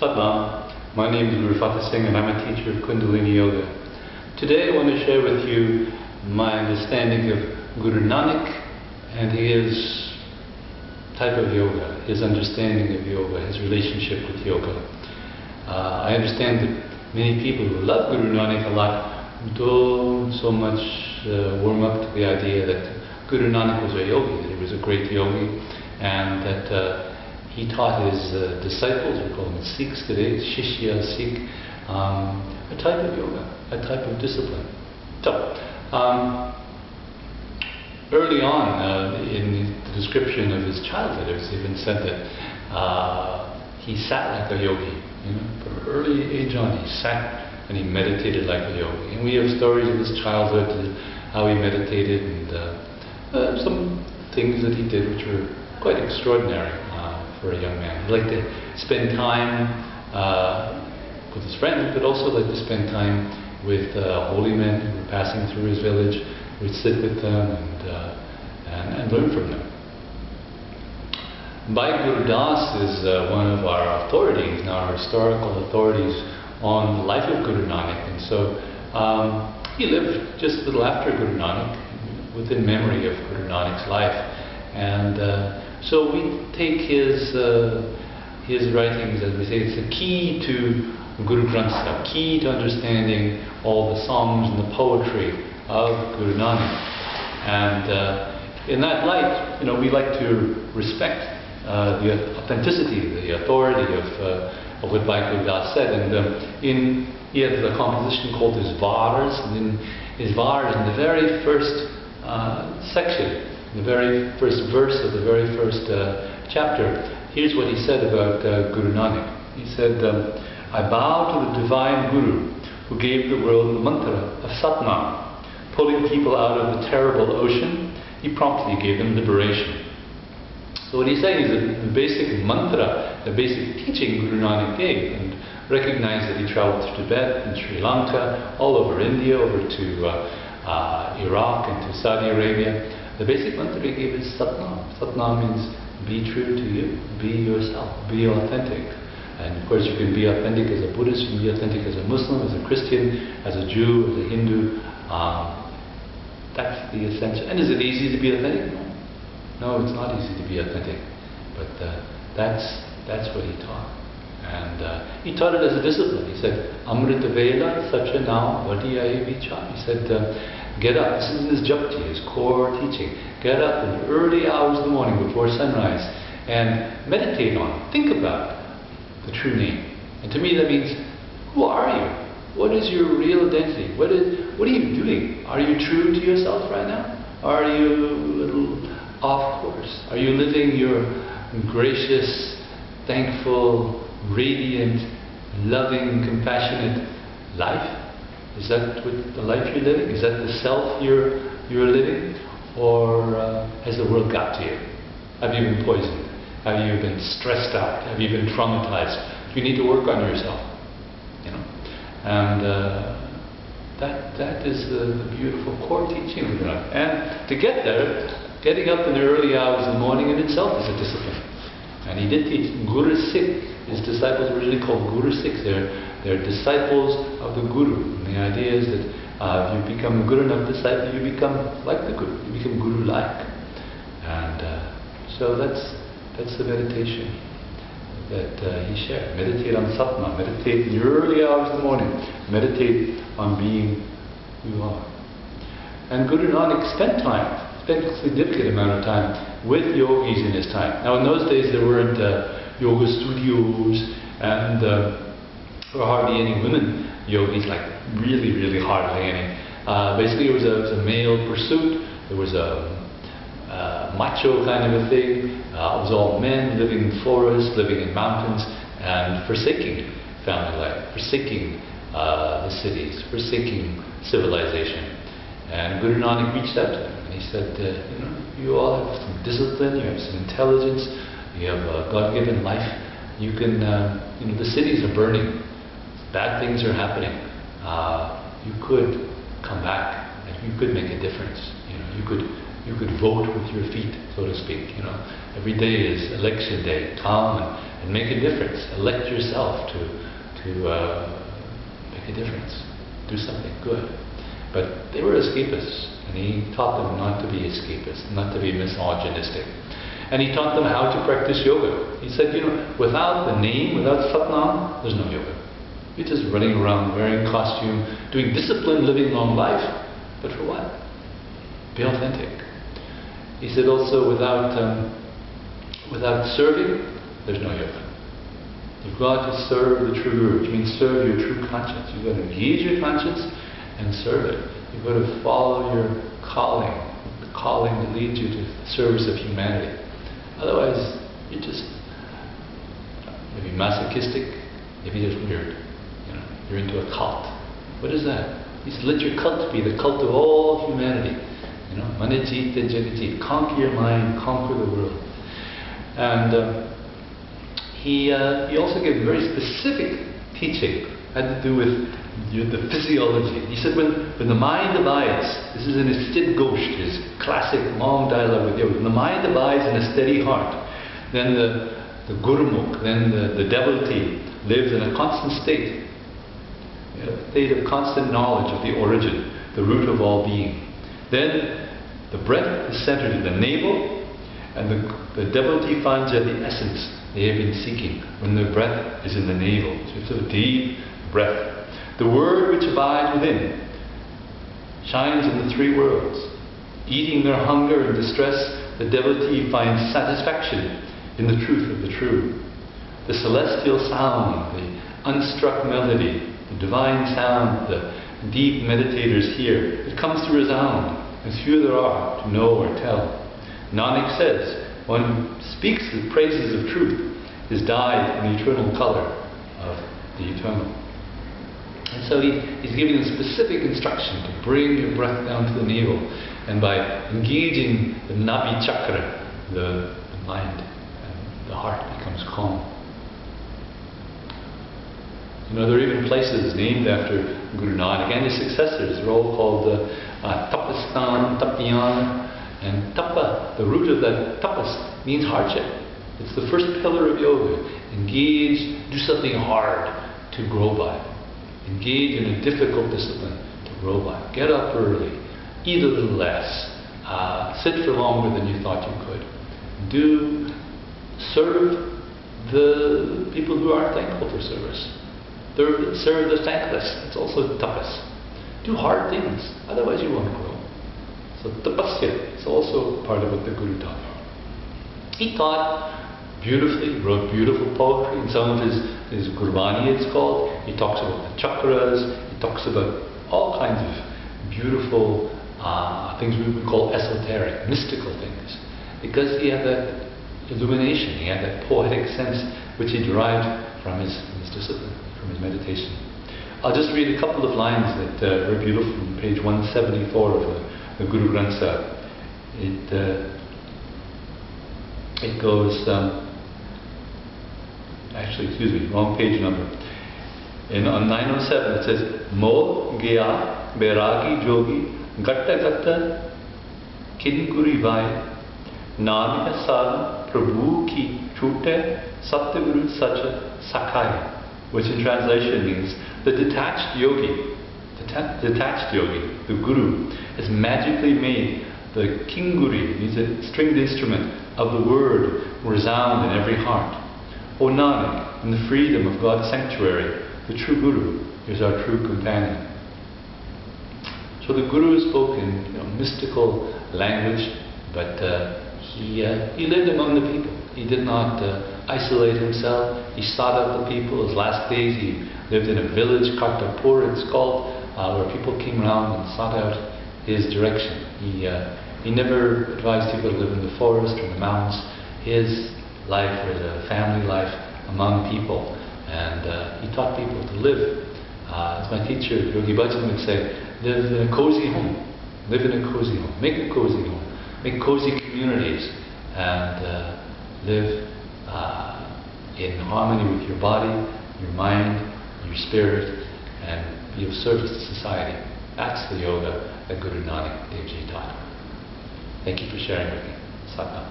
Satnam. My name is Guru Singh and I'm a teacher of Kundalini Yoga. Today I want to share with you my understanding of Guru Nanak and his type of yoga, his understanding of yoga, his relationship with yoga. I understand that many people who love Guru Nanak a lot don't so much warm up to the idea that Guru Nanak was a yogi, that he was a great yogi, and that he taught his disciples, we call them Sikhs today, Shishya, Sikh, a type of yoga, a type of discipline. So, early on in the description of his childhood, it was even said that he sat like a yogi. From early age on, he sat and he meditated like a yogi. And we have stories of his childhood, how he meditated, and some things that he did which were quite extraordinary for a young man. He liked to spend time with his friends, but also liked to spend time with holy men who were passing through his village. He would sit with them and learn from them. Bhai Guru Das is one of our authorities, now our historical authorities on the life of Guru Nanak. And so he lived just a little after Guru Nanak, within memory of Guru Nanak's life. And so we take his writings, as we say, it's a key to Guru Granth Sahib, key to understanding all the songs and the poetry of Guru Nanak. And in that light, we like to respect the authenticity, the authority of what Bhai Guru Das said. And he has a composition called his Vars, and in his Vars, in the very first section, the very first verse of the very first chapter, here's what he said about Guru Nanak. He said, I bow to the divine Guru who gave the world the mantra of Satnam. Pulling people out of the terrible ocean, he promptly gave them liberation. So what he's saying is that the basic mantra, the basic teaching Guru Nanak gave, and recognize that he traveled to Tibet and Sri Lanka, all over India, over to Iraq and to Saudi Arabia. The basic mantra he gave is Satnam. Satnam means be true to you, be yourself, be authentic. And of course you can be authentic as a Buddhist, you can be authentic as a Muslim, as a Christian, as a Jew, as a Hindu. That's the essential. And is it easy to be authentic? No, it's not easy to be authentic. But that's what he taught. And he taught it as a discipline. He said, Amrita Vela Sacha Now Vadiyai Vicha. He said, get up. This is his japji, his core teaching. Get up in the early hours of the morning before sunrise and meditate on, think about the true name. And to me that means, who are you? What is your real identity? What are you doing? Are you true to yourself right now? Are you a little off course? Are you living your gracious, thankful, radiant, loving, compassionate life? Is that what the life you're living? Is that the self you're living? Or has the world got to you? Have you been poisoned? Have you been stressed out? Have you been traumatized? You need to work on yourself. And that is the beautiful core teaching of God. And to get there, getting up in the early hours of the morning in itself is a discipline. And he did teach Guru Sikh. His disciples were really called Guru Sikhs. They're disciples of the Guru. And the idea is that if you become a good enough disciple, you become like the Guru. You become Guru-like. And so that's the meditation that he shared. Meditate on Satnam. Meditate in the early hours of the morning. Meditate on being who you are. And Guru Nanak spent a significant amount of time with yogis in his time. Now in those days there weren't yoga studios, and there were hardly any women yogis, like really hardly any. Basically it was a male pursuit. There was a macho kind of a thing. It was all men living in forests, living in mountains, and forsaking family life, forsaking the cities, forsaking civilization. And Guru Nanak reached out to them and he said, you all have some discipline, you have some intelligence, you have a God-given life. You can, the cities are burning, bad things are happening. You could come back and you could make a difference. You could vote with your feet, so to speak. Every day is election day. Come and and make a difference. Elect yourself to make a difference. Do something good. But they were escapists, and he taught them not to be escapists, not to be misogynistic. And he taught them how to practice yoga. He said, without the name, without Satnam, there's no yoga. You're just running around wearing costume, doing disciplined living long life. But for what? Be authentic. He said also, without serving, there's no yoga. You've got to serve the true Guru, which means serve your true conscience. You've got to engage your conscience and serve it. You've got to follow your calling, the calling that leads you to the service of humanity. Otherwise, you're just maybe masochistic, maybe just weird. You're into a cult. What is that? He said, let your cult be the cult of all humanity. Manajita Jagajit, conquer your mind, conquer the world. And he also gave very specific teaching, had to do with the physiology. He said, when the mind abides, this is in his Sid Gosht, his classic long dialogue with Yogi, when the mind abides in a steady heart, then the Gurmukh, then the devotee lives in a constant state, a state of constant knowledge of the origin, the root of all being. Then the breath is centered in the navel, and the devotee finds out the essence they have been seeking when the breath is in the navel. So it's a deep breath. The word which abides within shines in the three worlds. Eating their hunger and distress, the devotee finds satisfaction in the truth of the true. The celestial sound, the unstruck melody, the divine sound, the deep meditators hear, it comes to resound, as few there are to know or tell. Nanak says, one who speaks the praises of truth is dyed in the eternal color of the eternal. And so he's giving them specific instruction to bring your breath down to the navel, and by engaging the Nabi chakra, the mind and the heart becomes calm. There are even places named after Guru Nanak and his successors. They're all called Tapistan, Tapiyan, and Tapa. The root of that tapas means hardship. It's the first pillar of yoga. Engage, do something hard to grow by. Engage in a difficult discipline to grow by. Get up early, eat a little less, sit for longer than you thought you could. Serve the people who aren't thankful for service. Serve the thankless. It's also tapas. Do hard things, otherwise you won't grow. So tapasya is also part of what the Guru taught. He taught beautifully, wrote beautiful poetry. In some of his Gurbani, it's called. He talks about the chakras. He talks about all kinds of beautiful things we would call esoteric, mystical things. Because he had that illumination, he had that poetic sense which he derived from his discipline, from his meditation. I'll just read a couple of lines that are beautiful from page 174 of the Guru Granth Sahib. It goes, wrong page number. On 907 it says, Mo Gya Beragi Jogi Gatta Gatta Kinkuri Vai Namika Sadh Prabhu Ki Chute Satyaguru Sacha Sakai, which in translation means the detached yogi. The Guru, has magically made the Kinguri, means a stringed instrument of the word, resound in every heart. O Nanak, in the freedom of God's sanctuary, the true Guru is our true companion. So the Guru spoke in mystical language, but he lived among the people. He did not isolate himself. He sought out the people. His last days he lived in a village, Kartarpur it's called, where people came around and sought out his direction. He never advised people to live in the forest or the mountains. His life was a family life among people, and he taught people to live. As my teacher, Yogi Bhajan, would say, live in a cozy home. Live in a cozy home. Make a cozy home. Make cozy communities, and live in harmony with your body, your mind, your spirit, and be of service to society. That's the yoga that Guru Nanak Dev Ji taught. Thank you for sharing with me. Satnam.